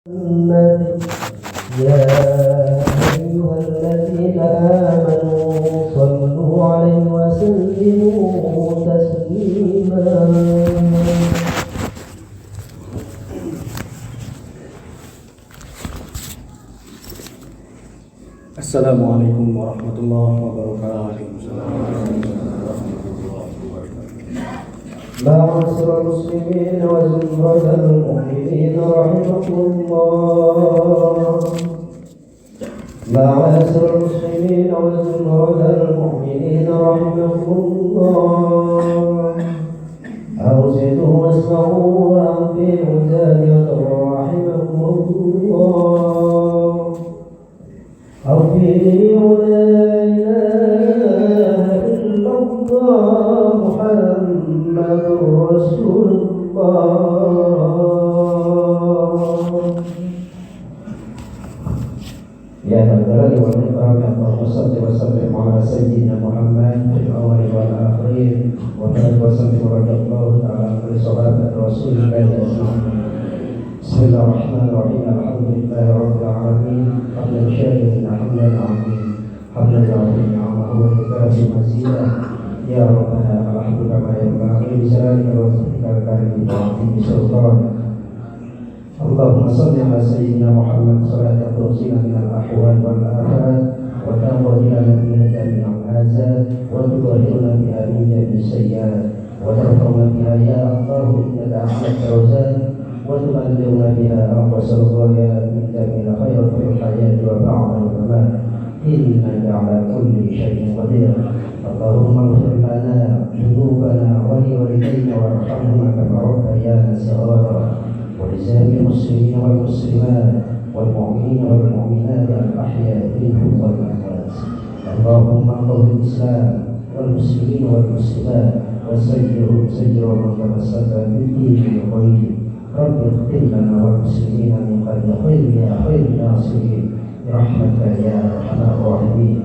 يا أيها الذين آمنوا صلوا عليه وسلموا تسليما. Assalamualaikum warahmatullahi wabarakatuh. معاشر المسلمين وزمرة المؤمنين رحمكم الله. معاشر المسلمين وزمرة المؤمنين رحمكم الله. أرشدوا واسمعوا وأنفروا زاجة رحمكم الله. أطيعوا لا إله إلا الله محمد رسول الله. يا ذا الجلال والإكرام اللهم صل وسلم على سيدنا محمد في الأول والآخرين وبارك وسلم ورضي الله تعالى عن كل صحابة رسول الله أجمعين. بسم الله الرحمن الرحيم. الحمد لله رب العالمين حمدا شاكرا حمدا عظيما حمدا يعظم نعمه ويكافئ مزيدا. يا ربنا الحمد كما ينبغي لجلالك وجهك الكريم وعظيم سلطانك. اللهم صل على سيدنا محمد صلاة تنصينا من الأحوال والآفات وتنظر لنا من جميع الآزاد وتطهرنا بها من جميع السيئات وترفعنا بها يا الله إنك أعلى الدرجات وتبلغنا بها أقصى الغاية من جميع الخير في الحياة وبعد الممات إنك على كل شيء قدير. اللهم اغفر لنا ذنوبنا ولوالدينا وارحمهما كما ربيانا صغارا ولسائر المسلمين والمسلمات والمؤمنين والمؤمنات الأحياء منهم والأموات. اللهم انصر الإسلام والمسلمين والمسلمات وسير من تمسك بالدين بخير. رب اغفر لنا والمسلمين من قبل خير يا خير الناصرين برحمتك يا أرحم الراحمين.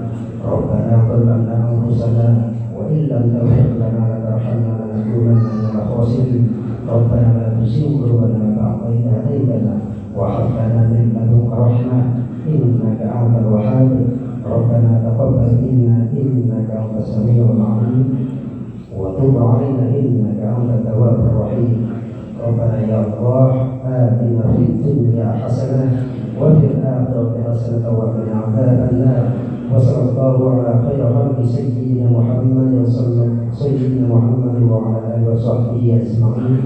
ربنا ظلمنا أنفسنا وإن لم تغفر لنا وترحمنا لنكونن من الخاسرين. ربنا لا تزغ قلوبنا بعد إذ هديتنا وهب لنا من لدنك رحمة إنك أنت الوهاب. ربنا تقبل منا إنك أنت السميع العليم وتب علينا إنك أنت التواب الرحيم. ربنا يا الله آتنا في الدنيا حسنة وفي الآخرة حسنة وقنا عذاب النار. وصلى الله على خير خلق سيدنا محمد وعلى آله وصحبه أجمعين.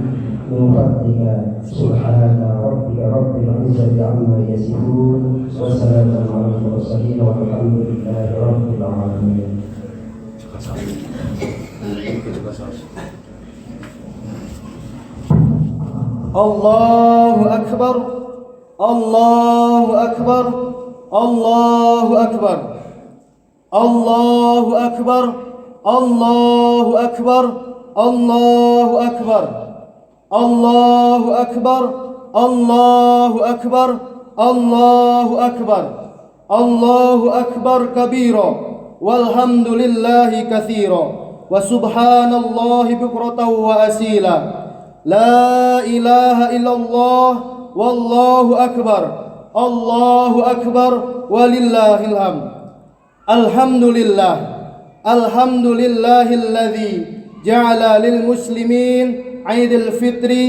من فضلك سبحان ربك رب العزة عما يصفون وسلام على المرسلين والحمد لله رب العالمين. Allahu Akbar, Allahu Akbar, Allahu Akbar, Allahu Akbar, Allahu Akbar, Allahu Akbar, Allahu Akbar, Allahu Akbar, Allahu Akbar, Allahu Akbar kabira walhamdulillahi katsira wa subhanallahi bukratan wa asila. La ilaha illallah wallahu akbar, Allahu akbar walillahil hamd. Alhamdulillah, alhamdulillahilladzi ja'ala lil muslimin Aidil Fitri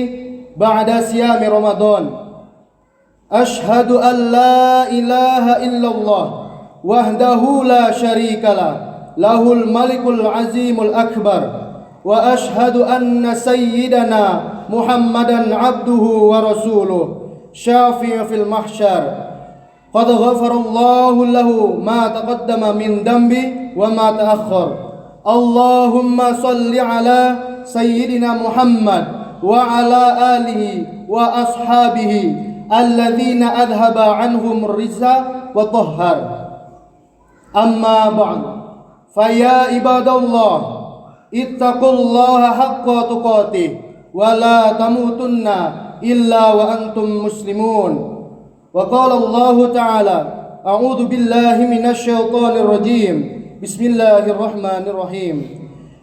ba'da siyami Ramadan. Ashhadu an la ilaha illallah wahdahu la syarikalah lahul malikul azimul akbar. Wa ashhadu anna sayyidana Muhammadan abduhu wa rasuluh syafi'u fil mahsyar. Qad ghafarallahu lahu ma taqaddama min dambi wa ma ta'akhkhar. Allahumma salli ala sayyidina Muhammad wa ala alihi wa ashabihi alladzina adhaba anhum rizza wa tahhar. Amma ba'd. Faya ibadallah ittaqullaha haqqa tuqatih wa la tamutunna illa wa antum muslimun. Wa qala Allah ta'ala a'udzu billahi minasy syaithanir rajim. Bismillahirrahmanirrahim.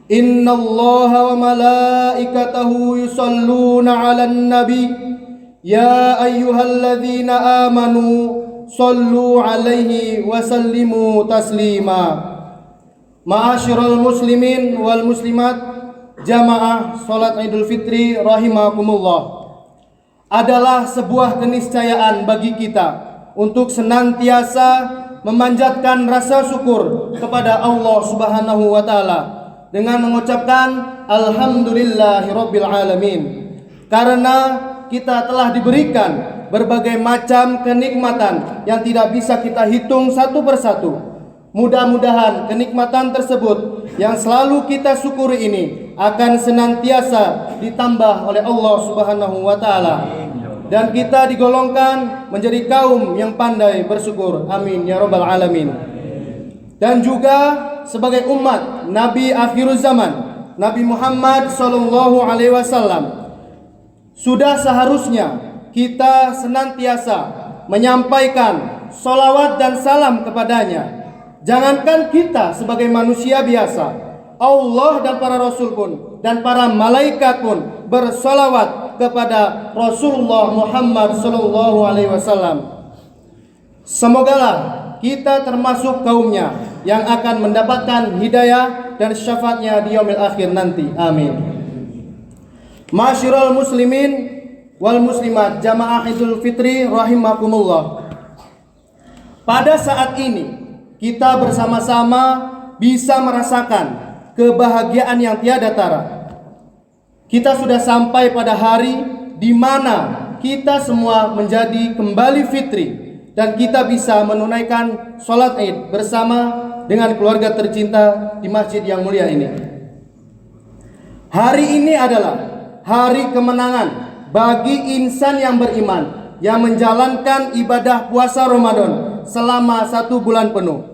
Innallaha wa malaikatahu yusalluna 'alan nabi يا أيها الذين آمنوا صلوا عليه وسلموا تسليما. Ma'asyiral muslimin wal muslimat, jamaah salat Idul Fitri rahimakumullah, adalah sebuah keniscayaan bagi kita untuk senantiasa memanjatkan rasa syukur kepada Allah Subhanahu wa taala dengan mengucapkan alhamdulillahirabbil alamin, karena kita telah diberikan berbagai macam kenikmatan yang tidak bisa kita hitung satu persatu. Mudah-mudahan kenikmatan tersebut yang selalu kita syukuri ini akan senantiasa ditambah oleh Allah Subhanahu wa taala, dan kita digolongkan menjadi kaum yang pandai bersyukur. Amin ya rabbal alamin. Dan juga sebagai umat Nabi akhirul zaman, Nabi Muhammad sallallahu alaihi wasallam, sudah seharusnya kita senantiasa menyampaikan salawat dan salam kepadanya. Jangankan kita sebagai manusia biasa, Allah dan para rasul pun dan para malaikat pun bersalawat kepada Rasulullah Muhammad sallallahu alaihi wasallam. Semogalah kita termasuk kaumnya yang akan mendapatkan hidayah dan syafaatnya di yaumil akhir nanti. Amin. Ma'asyiral muslimin wal muslimat, jamaah Idul Fitri rahimakumullah. Pada saat ini kita bersama-sama bisa merasakan kebahagiaan yang tiada tara. Kita sudah sampai pada hari di mana kita semua menjadi kembali fitri, dan kita bisa menunaikan sholat Id bersama dengan keluarga tercinta di masjid yang mulia ini. Hari ini adalah hari kemenangan bagi insan yang beriman yang menjalankan ibadah puasa Ramadan selama 1 bulan penuh.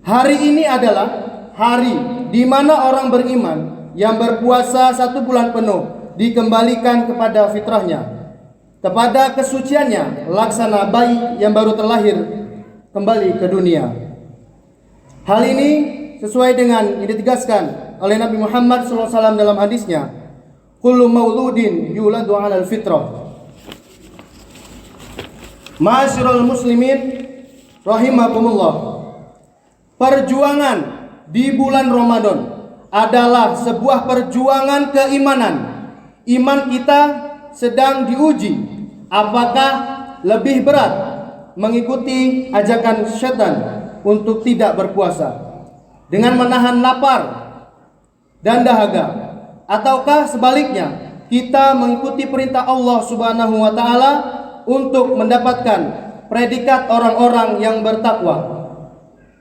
Hari ini adalah hari di mana orang beriman yang berpuasa 1 bulan penuh dikembalikan kepada fitrahnya, kepada kesuciannya, laksana bayi yang baru terlahir kembali ke dunia. Hal ini sesuai dengan yang ditegaskan oleh Nabi Muhammad SAW dalam hadisnya, kullu mauludin yuladu 'alal fitrah. Ma'asyiral muslimin rahimakumullah, perjuangan di bulan Ramadan adalah sebuah perjuangan keimanan. Iman kita sedang diuji. Apakah lebih berat mengikuti ajakan setan untuk tidak berpuasa dengan menahan lapar dan dahaga, ataukah sebaliknya kita mengikuti perintah Allah Subhanahu wa taala untuk mendapatkan predikat orang-orang yang bertakwa?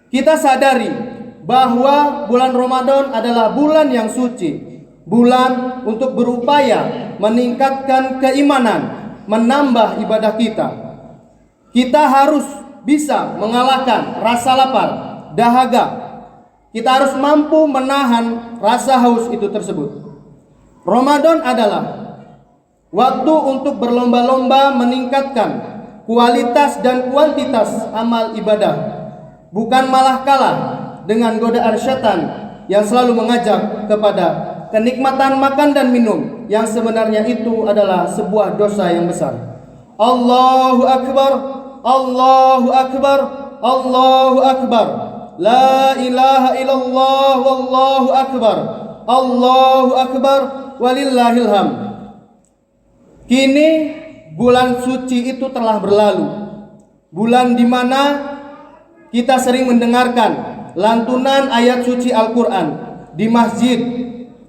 Kita sadari bahwa bulan Ramadan adalah bulan yang suci, bulan untuk berupaya meningkatkan keimanan, menambah ibadah kita. Kita harus bisa mengalahkan rasa lapar, dahaga. Kita harus mampu menahan rasa haus itu tersebut. Ramadan adalah waktu untuk berlomba-lomba meningkatkan kualitas dan kuantitas amal ibadah, bukan malah kalah dengan godaan syaitan yang selalu mengajak kepada kenikmatan makan dan minum, yang sebenarnya itu adalah sebuah dosa yang besar. Allahu Akbar, Allahu Akbar, Allahu Akbar, la ilaha illallah, wallahu akbar, Allahu Akbar, walillahil hamd. Kini bulan suci itu telah berlalu, bulan di mana kita sering mendengarkan lantunan ayat suci Al-Quran di masjid,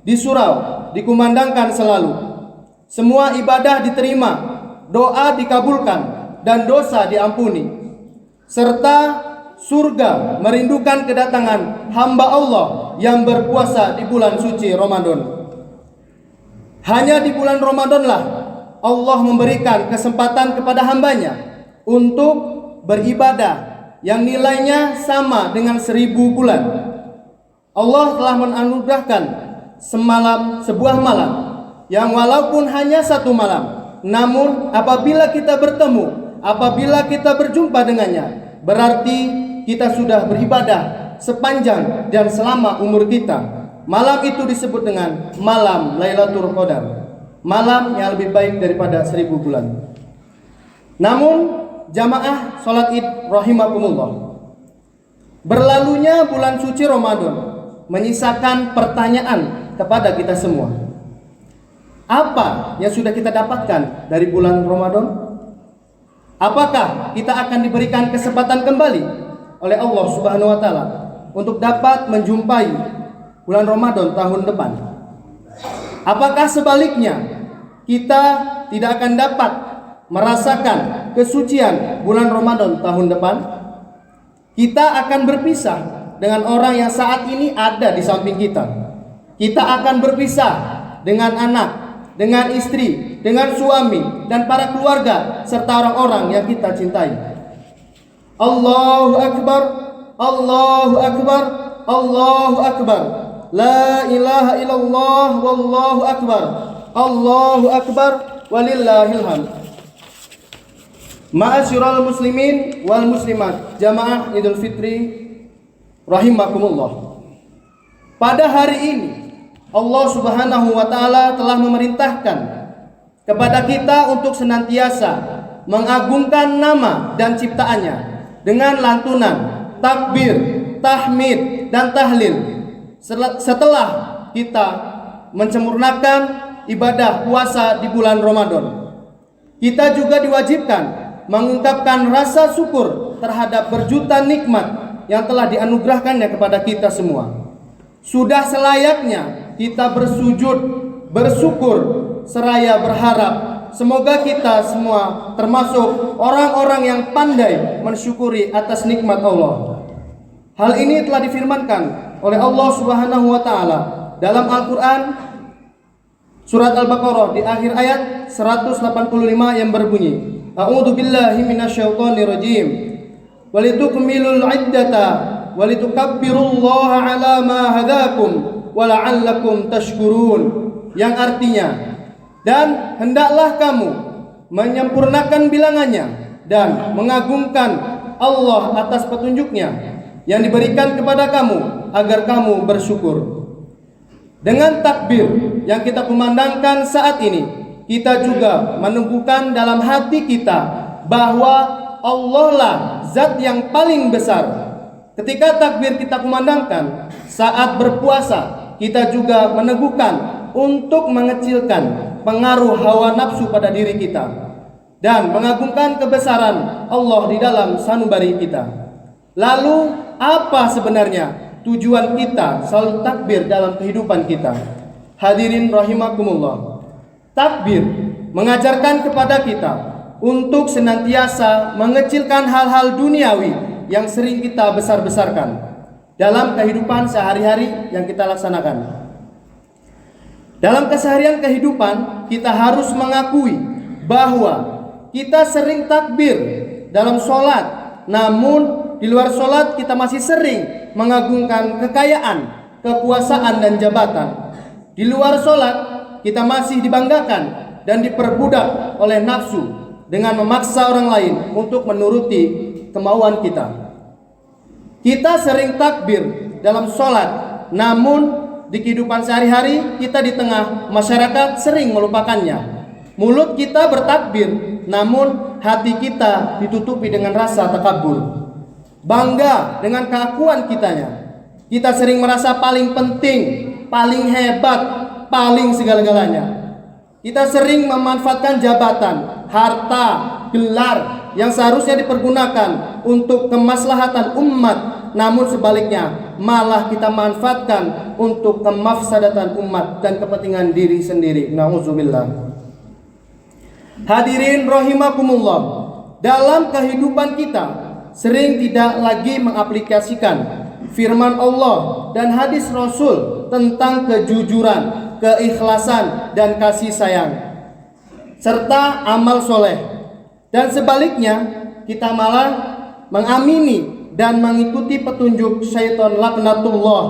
di surau, dikumandangkan selalu. Semua ibadah diterima, doa dikabulkan, dan dosa diampuni, serta surga merindukan kedatangan hamba Allah yang berpuasa di bulan suci Ramadan. Hanya di bulan Ramadanlah Allah memberikan kesempatan kepada hambanya untuk beribadah yang nilainya sama dengan 1000 bulan. Allah telah menganugerahkan sebuah malam yang walaupun hanya 1 malam, namun apabila kita bertemu, apabila kita berjumpa dengannya, berarti kita sudah beribadah sepanjang dan selama umur kita. Malam itu disebut dengan malam Lailatul Qadar, malam yang lebih baik daripada 1000 bulan. Namun jamaah sholat id rahimakumullah, berlalunya bulan suci Ramadan menyisakan pertanyaan kepada kita semua. Apa yang sudah kita dapatkan dari bulan Ramadan? Apakah kita akan diberikan kesempatan kembali oleh Allah Subhanahu wa taala untuk dapat menjumpai bulan Ramadan tahun depan? Apakah sebaliknya kita tidak akan dapat merasakan kesucian bulan Ramadan tahun depan? Kita akan berpisah dengan orang yang saat ini ada di samping kita. Kita akan berpisah dengan anak, dengan istri, dengan suami, dan para keluarga, serta orang-orang yang kita cintai. Allahu Akbar, Allahu Akbar, Allahu Akbar. La ilaha illallah, wallahu akbar. Allahu akbar, walillahil hamd. Ma'asyiral muslimin wal muslimat, jamaah Idul Fitri rahimakumullah. Pada hari ini Allah Subhanahu wa taala telah memerintahkan kepada kita untuk senantiasa mengagungkan nama dan ciptaannya dengan lantunan takbir, tahmid, dan tahlil. Setelah kita menyempurnakan ibadah puasa di bulan Ramadan, kita juga diwajibkan mengungkapkan rasa syukur terhadap berjuta nikmat yang telah dianugerahkannya kepada kita semua. Sudah selayaknya kita bersujud, bersyukur, seraya berharap semoga kita semua termasuk orang-orang yang pandai mensyukuri atas nikmat Allah. Hal ini telah difirmankan oleh Allah Subhanahu wa taala dalam Al-Qur'an surat Al-Baqarah di akhir ayat 185 yang berbunyi, A'udzu billahi minasyaitonir rajim. Walitukmilul iddata walitukabbirullaha 'ala ma hadakum wa la'allakum tashkurun, yang artinya, dan hendaklah kamu menyempurnakan bilangannya dan mengagungkan Allah atas petunjuknya yang diberikan kepada kamu agar kamu bersyukur. Dengan takbir yang kita kumandangkan saat ini, kita juga menumbuhkan dalam hati kita bahwa Allah lah zat yang paling besar. Ketika takbir kita kumandangkan saat berpuasa, kita juga meneguhkan untuk mengecilkan pengaruh hawa nafsu pada diri kita dan mengagungkan kebesaran Allah di dalam sanubari kita. Lalu apa sebenarnya tujuan kita selalu takbir dalam kehidupan kita? Hadirin rahimakumullah, takbir mengajarkan kepada kita untuk senantiasa mengecilkan hal-hal duniawi yang sering kita besar-besarkan dalam kehidupan sehari-hari yang kita laksanakan. Dalam keseharian kehidupan, kita harus mengakui bahwa kita sering takbir dalam sholat, namun di luar sholat kita masih sering mengagungkan kekayaan, kekuasaan, dan jabatan. Di luar sholat kita masih dibanggakan dan diperbudak oleh nafsu dengan memaksa orang lain untuk menuruti kemauan kita. Kita sering takbir dalam sholat, namun di kehidupan sehari-hari kita di tengah masyarakat sering melupakannya. Mulut kita bertakbir, namun hati kita ditutupi dengan rasa takabur, bangga dengan keakuan kitanya. Kita sering merasa paling penting, paling hebat, paling segala-galanya. Kita sering memanfaatkan jabatan, harta, gelar yang seharusnya dipergunakan untuk kemaslahatan umat, namun sebaliknya malah kita manfaatkan untuk kemafsadatan umat dan kepentingan diri sendiri. Nauzubillah. Hadirin rahimakumullah, dalam kehidupan kita sering tidak lagi mengaplikasikan firman Allah dan hadis Rasul tentang kejujuran, keikhlasan, dan kasih sayang serta amal soleh. Dan sebaliknya kita malah mengamini dan mengikuti petunjuk syaitan laknatullah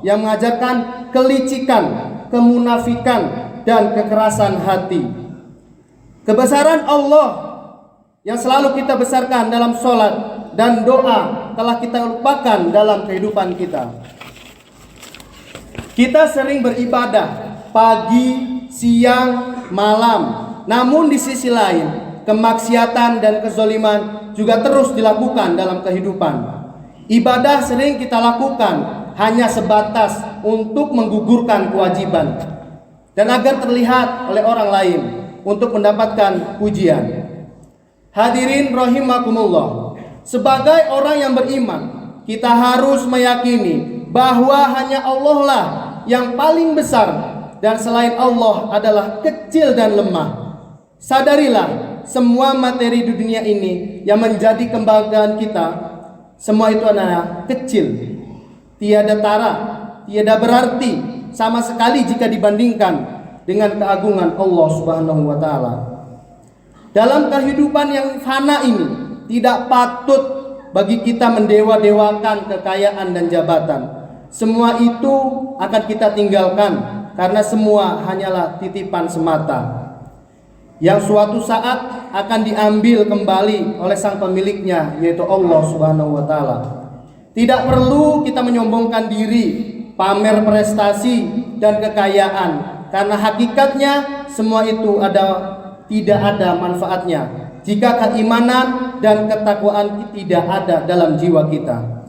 yang mengajarkan kelicikan, kemunafikan, dan kekerasan hati. Kebesaran Allah yang selalu kita besarkan dalam sholat dan doa telah kita lupakan dalam kehidupan kita. Kita sering beribadah pagi, siang, malam. Namun di sisi lain, kemaksiatan dan kezaliman juga terus dilakukan dalam kehidupan. Ibadah sering kita lakukan hanya sebatas untuk menggugurkan kewajiban dan agar terlihat oleh orang lain untuk mendapatkan pujian. Hadirin rahimakumullah, sebagai orang yang beriman, kita harus meyakini bahwa hanya Allah lah yang paling besar dan selain Allah adalah kecil dan lemah. Sadarilah semua materi di dunia ini yang menjadi kebanggaan kita, semua itu adalah kecil, tiada tara, tiada berarti sama sekali jika dibandingkan dengan keagungan Allah Subhanahu wa taala. Dalam kehidupan yang fana ini, tidak patut bagi kita mendewa-dewakan kekayaan dan jabatan. Semua itu akan kita tinggalkan karena semua hanyalah titipan semata yang suatu saat akan diambil kembali oleh sang pemiliknya, yaitu Allah Subhanahu wa taala. Tidak perlu kita menyombongkan diri, pamer prestasi dan kekayaan, karena hakikatnya semua itu tidak ada manfaatnya jika keimanan dan ketakwaan tidak ada dalam jiwa kita.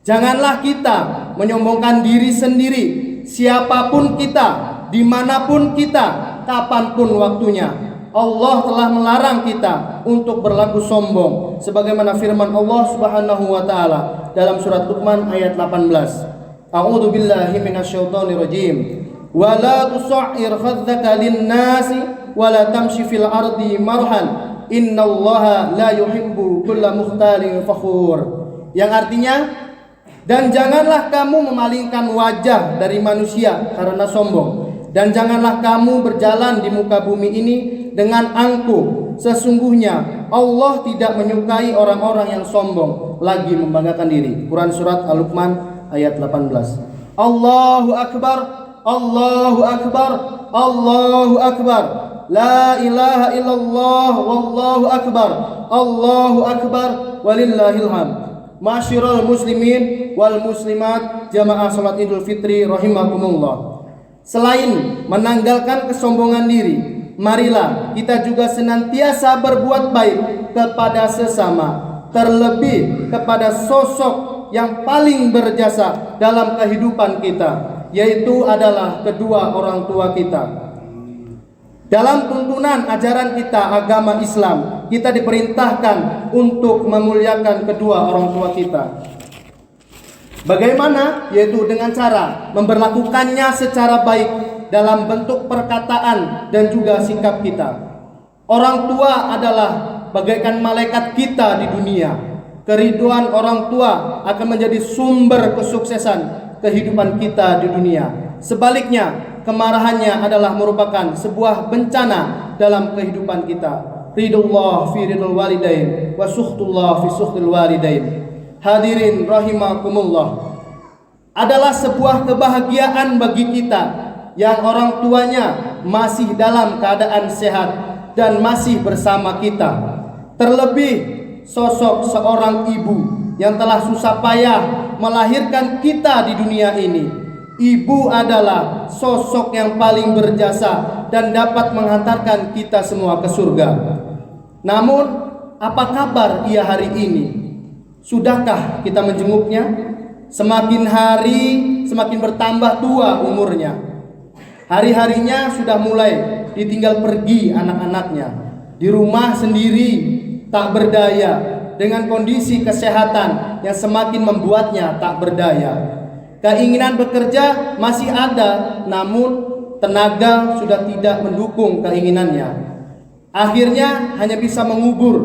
Janganlah kita menyombongkan diri sendiri, siapapun kita, dimanapun kita, kapanpun waktunya. Allah telah melarang kita untuk berlaku sombong, sebagaimana firman Allah Subhanahu wa taala dalam surat Luqman ayat 18. A'udzu billahi minasyaitonir rajim. Wa la tusa'ir khaddaka lin-nasi wa la tamshi fil ardi marhan. Innallaha la yuhibbu kulla mukhtalin fakhur. Yang artinya, dan janganlah kamu memalingkan wajah dari manusia karena sombong, dan janganlah kamu berjalan di muka bumi ini dengan angkuh. Sesungguhnya Allah tidak menyukai orang-orang yang sombong lagi membanggakan diri. Quran surat Al-Luqman ayat 18. Allahu akbar, Allahu akbar, Allahu akbar. La ilaha illallah wallahu akbar. Allahu akbar walillahil hamd. Ma'asyiral muslimin wal muslimat, jamaah salat Idul Fitri rahimakumullah. Selain menanggalkan kesombongan diri, marilah kita juga senantiasa berbuat baik kepada sesama, terlebih kepada sosok yang paling berjasa dalam kehidupan kita, yaitu adalah kedua orang tua kita. Dalam tuntunan ajaran kita agama Islam, kita diperintahkan untuk memuliakan kedua orang tua kita. Bagaimana? Yaitu dengan cara memperlakukannya secara baik dalam bentuk perkataan dan juga sikap kita. Orang tua adalah bagaikan malaikat kita di dunia. Keriduan orang tua akan menjadi sumber kesuksesan kehidupan kita di dunia. Sebaliknya, kemarahannya adalah merupakan sebuah bencana dalam kehidupan kita. Ridullah fi ridul walidain wa sukhtullah fi sukhtil walidain. Hadirin rahimakumullah, adalah sebuah kebahagiaan bagi kita yang orang tuanya masih dalam keadaan sehat dan masih bersama kita. Terlebih sosok seorang ibu yang telah susah payah melahirkan kita di dunia ini. Ibu adalah sosok yang paling berjasa dan dapat menghantarkan kita semua ke surga. Namun, apa kabar ia hari ini? Sudahkah kita menjenguknya? Semakin hari semakin bertambah tua umurnya. Hari-harinya sudah mulai ditinggal pergi anak-anaknya. Di rumah sendiri tak berdaya, dengan kondisi kesehatan yang semakin membuatnya tak berdaya. Keinginan bekerja masih ada, namun tenaga sudah tidak mendukung keinginannya. Akhirnya hanya bisa mengubur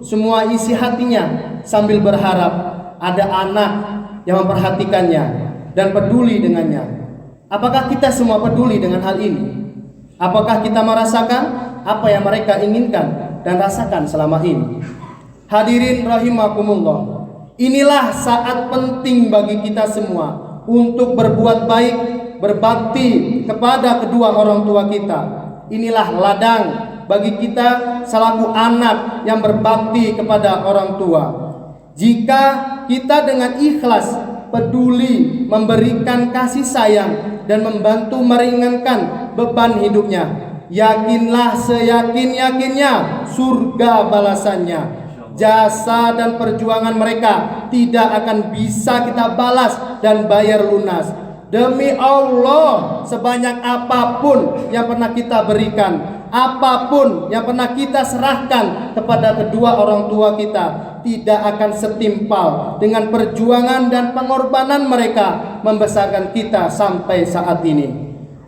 semua isi hatinya sambil berharap ada anak yang memperhatikannya dan peduli dengannya. Apakah kita semua peduli dengan hal ini? Apakah kita merasakan apa yang mereka inginkan dan rasakan selama ini? Hadirin rahimakumullah, inilah saat penting bagi kita semua untuk berbuat baik, berbakti kepada kedua orang tua kita. Inilah ladang bagi kita selaku anak yang berbakti kepada orang tua. Jika kita dengan ikhlas peduli, memberikan kasih sayang, dan membantu meringankan beban hidupnya. Yakinlah seyakin-yakinnya surga balasannya. Jasa dan perjuangan mereka tidak akan bisa kita balas dan bayar lunas. Demi Allah, sebanyak apapun yang pernah kita berikan, apapun yang pernah kita serahkan kepada kedua orang tua kita, tidak akan setimpal dengan perjuangan dan pengorbanan mereka membesarkan kita sampai saat ini.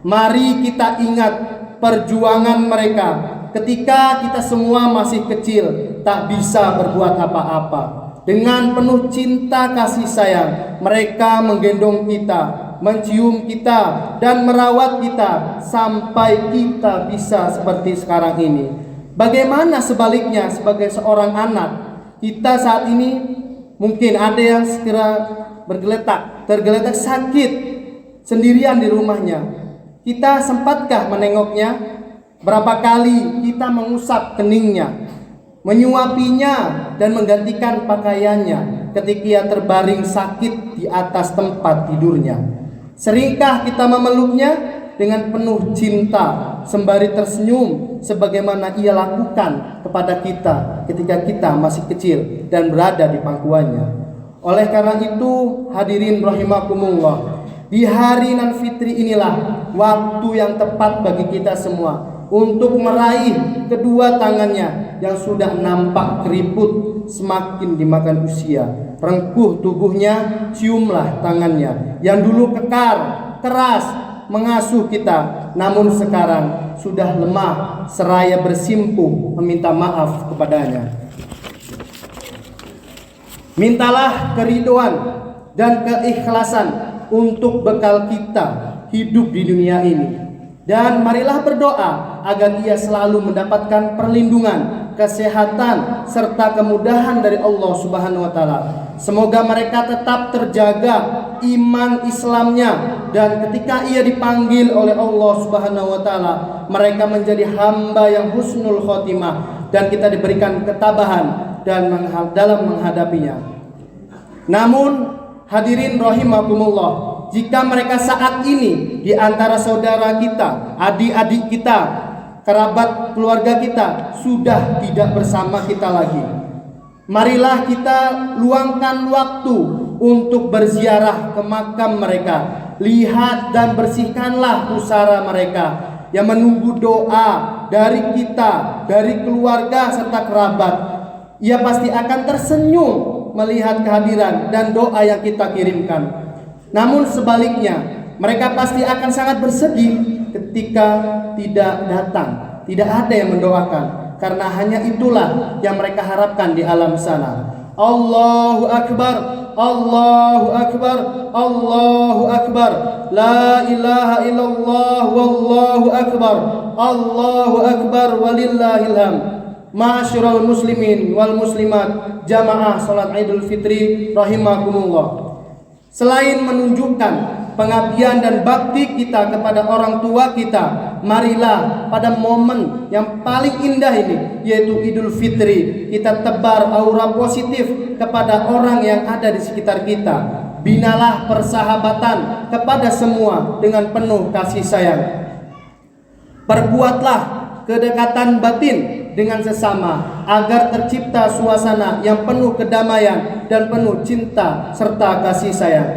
Mari kita ingat perjuangan mereka ketika kita semua masih kecil, tak bisa berbuat apa-apa. Dengan penuh cinta kasih sayang, mereka menggendong kita, mencium kita, dan merawat kita sampai kita bisa seperti sekarang ini. Bagaimana sebaliknya sebagai seorang anak, kita saat ini mungkin ada yang segera tergeletak sakit sendirian di rumahnya. Kita sempatkah menengoknya? Berapa kali kita mengusap keningnya, menyuapinya, dan menggantikan pakaiannya ketika ia terbaring sakit di atas tempat tidurnya? Seringkah kita memeluknya dengan penuh cinta sembari tersenyum sebagaimana ia lakukan kepada kita ketika kita masih kecil dan berada di pangkuannya? Oleh karena itu, hadirin rahimakumullah, di hari nan fitri inilah waktu yang tepat bagi kita semua untuk meraih kedua tangannya yang sudah nampak keriput semakin dimakan usia. Rengkuh tubuhnya, ciumlah tangannya yang dulu kekar, keras mengasuh kita, namun sekarang sudah lemah, seraya bersimpuh meminta maaf kepadanya. Mintalah keridhaan dan keikhlasan untuk bekal kita hidup di dunia ini. Dan marilah berdoa agar ia selalu mendapatkan perlindungan, kesehatan, serta kemudahan dari Allah Subhanahu wa Ta'ala. Semoga mereka tetap terjaga iman Islamnya, dan ketika ia dipanggil oleh Allah Subhanahu wa Ta'ala, mereka menjadi hamba yang husnul khotimah, dan kita diberikan ketabahan dan dalam menghadapinya. Namun hadirin rahimakumullah, jika mereka saat ini di antara saudara kita, adik-adik kita, kerabat keluarga kita sudah tidak bersama kita lagi, marilah kita luangkan waktu untuk berziarah ke makam mereka. Lihat dan bersihkanlah pusara mereka yang menunggu doa dari kita, dari keluarga serta kerabat. Ia pasti akan tersenyum melihat kehadiran dan doa yang kita kirimkan. Namun sebaliknya, mereka pasti akan sangat bersedih ketika tidak datang, tidak ada yang mendoakan, karena hanya itulah yang mereka harapkan di alam sana. Allahu Akbar, Allahu Akbar, Allahu Akbar, la ilaha illallah, wallahu akbar, Allahu Akbar, walillahil hamd. Ma'asyiral muslimin wal muslimat, jamaah salat Idul Fitri rahimakumullah. Selain menunjukkan pengabdian dan bakti kita kepada orang tua kita, marilah pada momen yang paling indah ini, yaitu Idul Fitri, kita tebar aura positif kepada orang yang ada di sekitar kita. Binalah persahabatan kepada semua dengan penuh kasih sayang. Perkuatlah kedekatan batin dengan sesama agar tercipta suasana yang penuh kedamaian dan penuh cinta serta kasih sayang.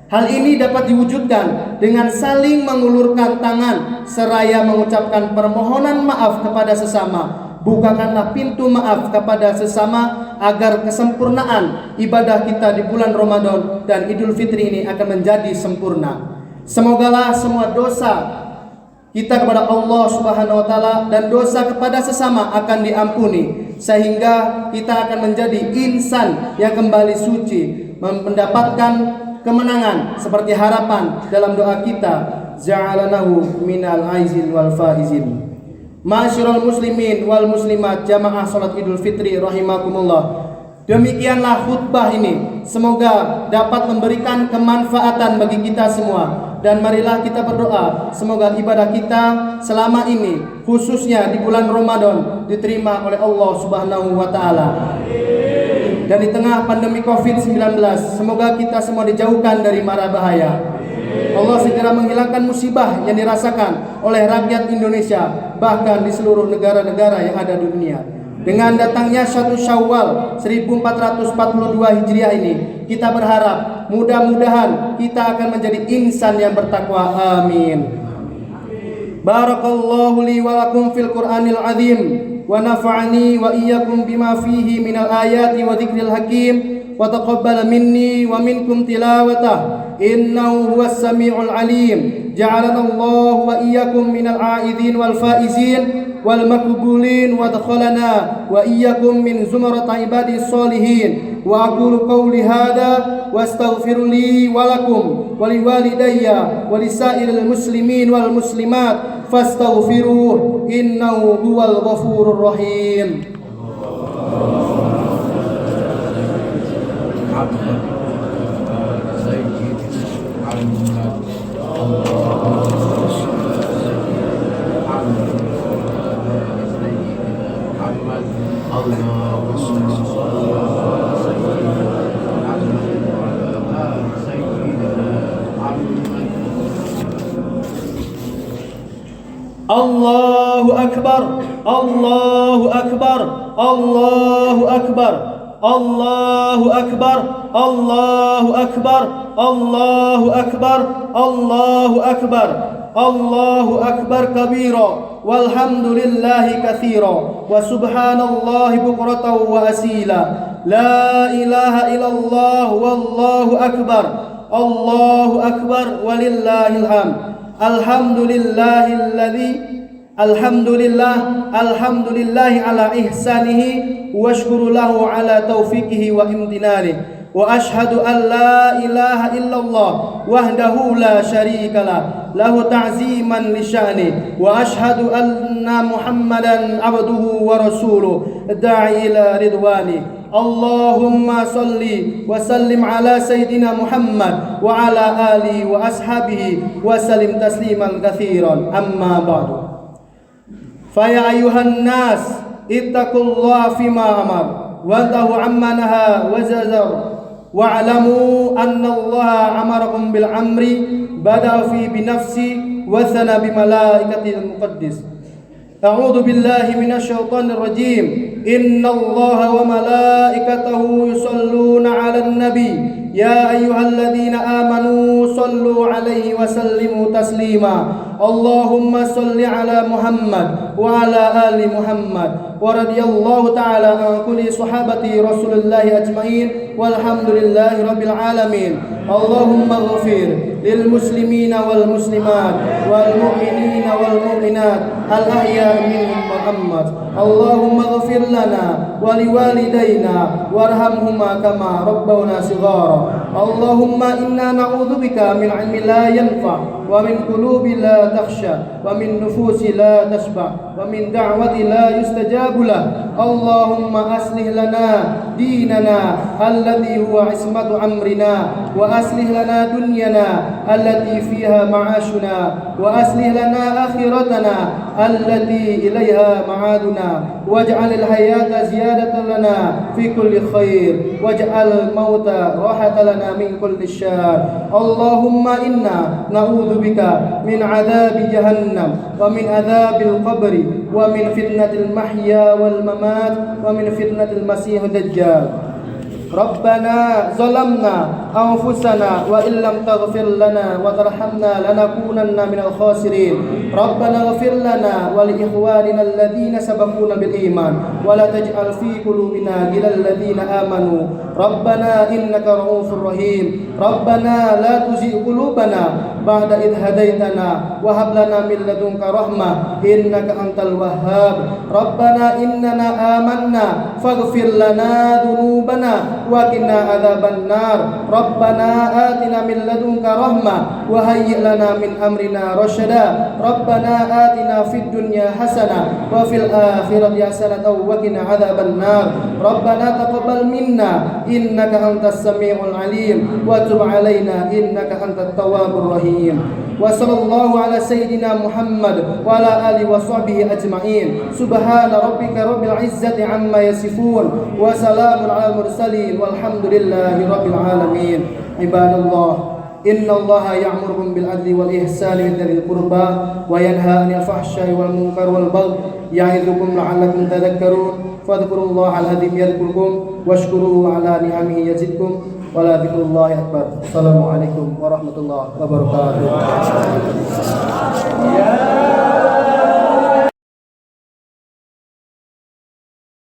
Hal ini dapat diwujudkan dengan saling mengulurkan tangan seraya mengucapkan permohonan maaf kepada sesama. Bukakanlah pintu maaf kepada sesama agar kesempurnaan ibadah kita di bulan Ramadan dan Idul Fitri ini akan menjadi sempurna. Semogalah semua dosa kita kepada Allah Subhanahu wa Ta'ala dan dosa kepada sesama akan diampuni, sehingga kita akan menjadi insan yang kembali suci, mendapatkan kemenangan seperti harapan dalam doa kita, ja'alanahu minal aizin wal faizin. Ma'asyiral muslimin wal muslimat, jamaah salat Idul Fitri rahimakumullah. Demikianlah khutbah ini, semoga dapat memberikan kemanfaatan bagi kita semua. Dan marilah kita berdoa, semoga ibadah kita selama ini, khususnya di bulan Ramadan, diterima oleh Allah Subhanahu wa Ta'ala. Dan di tengah pandemi COVID-19, semoga kita semua dijauhkan dari mara bahaya. Allah segera menghilangkan musibah yang dirasakan oleh rakyat Indonesia, bahkan di seluruh negara-negara yang ada di dunia. Dengan datangnya 1 Syawal 1442 Hijriah ini, kita berharap mudah-mudahan kita akan menjadi insan yang bertakwa. Amin. Barakallahu li wa lakum fil Qur'anil azim wa nafa'ani wa iyyakum bima fihi minal ayati wa dzikril hakim wa taqabbal minni wa minkum tilawatah innahu huwas samiul alim. Ja'alana Allah wa iyyakum minal a'idhin wal faizin wal makbulin wa adkhalana wa iyyakum min zumrat ibadis solihin. Wa aqulu qawli hadha wa astaghfiru li wa lakum wa liwalidayya wa lisairil muslimin wal muslimat fastaghfiruh innahu huwal ghafurur rahim. Allahu Akbar, Allahu Akbar, Allahu Akbar, Allahu Akbar, Allahu Akbar, Allahu Akbar, Allahu Akbar, Allahu Akbar kabira walhamdulillahi katsira wa subhanallahi bukratan wa asila. La ilaha illallah wallahu akbar, Allahu akbar walillahil hamd. Alhamdulillahi ala ihsanihi wa syukuru lahu ala taufiqihi wa imtinanihi. Wa ashhadu an la ilaha illallah wahdahu la syarika lahu ta'ziman li sya'ni. Wa ashhadu anna Muhammadan abduhu wa rasuluh da'i ila ridwani. Allahumma salli wa sallim ala sayyidina Muhammad wa ala alihi wa ashabihi wa sallim tasliman katsiran. Amma ba'du. Fa ya ayyuhan nas ittaqullaha fima amar wa tahu amma naha wa zazar wa'lamu anna Allaha amarakum bil amri bada'a fi bi nafsi wa thana bi malaikatil muqaddis. A'udzu billahi minasy syaithanir rajim. Innallaha wa malaikatahu yusholluna 'alan nabi. Ya ayyuhalladzina amanu shallu 'alaihi wa sallimu taslima. Allahumma shalli 'ala Muhammad wa 'ala ali Muhammad. Wa radhiyallahu ta'ala an kulli sahabati Rasulillah ajmain walhamdulillahi rabbil alamin. Allahumma ighfir lil muslimina wal muslimat wal mu'minina wal mu'minat al ahya minhum wal amwat. Allahumma ighfir lana wa liwalidayna warhamhuma kama rabbawna shighara. Allahumma inna na'udzubika min 'ilmin la yanfa wa min qulubin la takhsha wa min nufusin la tashba wa min da'watin la yustajabu lah. Allahumma aslih lana dinana alladhi huwa ismatu amrina wa aslih lana dunyana allati fiha ma'ashuna wa aslih lana akhiratana allati ilaiha ma'aduna waj'alil hayata ziyadatan lana fi kulli khair waj'al mauta rahatan lana min kulli syarr. Allahumma inna na'udzubika min 'adzabi jahannam wa min 'adzabil qabri wa min fitnatil mahya wal mamat wa min fitnatil masiihid dajjal. Rabbana zalamna anfusana wa illam taghfir lana wa tarhamna lanakunanna minal khasirin. Rabbana ighfir lana wa li ikhwanina alladhina sabaquna bil iman wa la taj'al fi qulubina ghillal ladzina amanu. Rabbana innaka ra'ufur rahim. Rabbana la tuzigh qulubana ba'da idh hadaitana wa hab lana min ladunka rahmah innaka antal wahhab. Rabbana innana amanna faghfir lana dhunubana wa qina adzaban nar. Rabbana atina min ladunka rahmah wa hayyi' lana min amrina rasyada. Rabbana atina fid dunya hasanah wa fil akhirati hasanah wa qina adzaban nar. Rabbana taqabbal minna innaka antas samiul alim wa tub alaina innaka antat tawwabur rahim. wa sallallahu ala sayyidina Muhammad wa ala alihi wa sahbihi ajma'in. Subhana rabbika rabbil izzati amma yasifun wa salamun ala mursalin walhamdulillahi rabbil alamin. Ibadallah, innallaha ya'murukum bil adli wal ihsani wa dzil qurba wa yanha 'anil fahsya'i wal munkar wal baghi ya'idzukum la'allakum tadhakkarun. Fadhkurullaha al-'azim yadhkurkum washkuruhu 'ala ni'amihi yazidkum wa la dzikrullahi akbar. Assalamualaikum warahmatullahi wabarakatuh.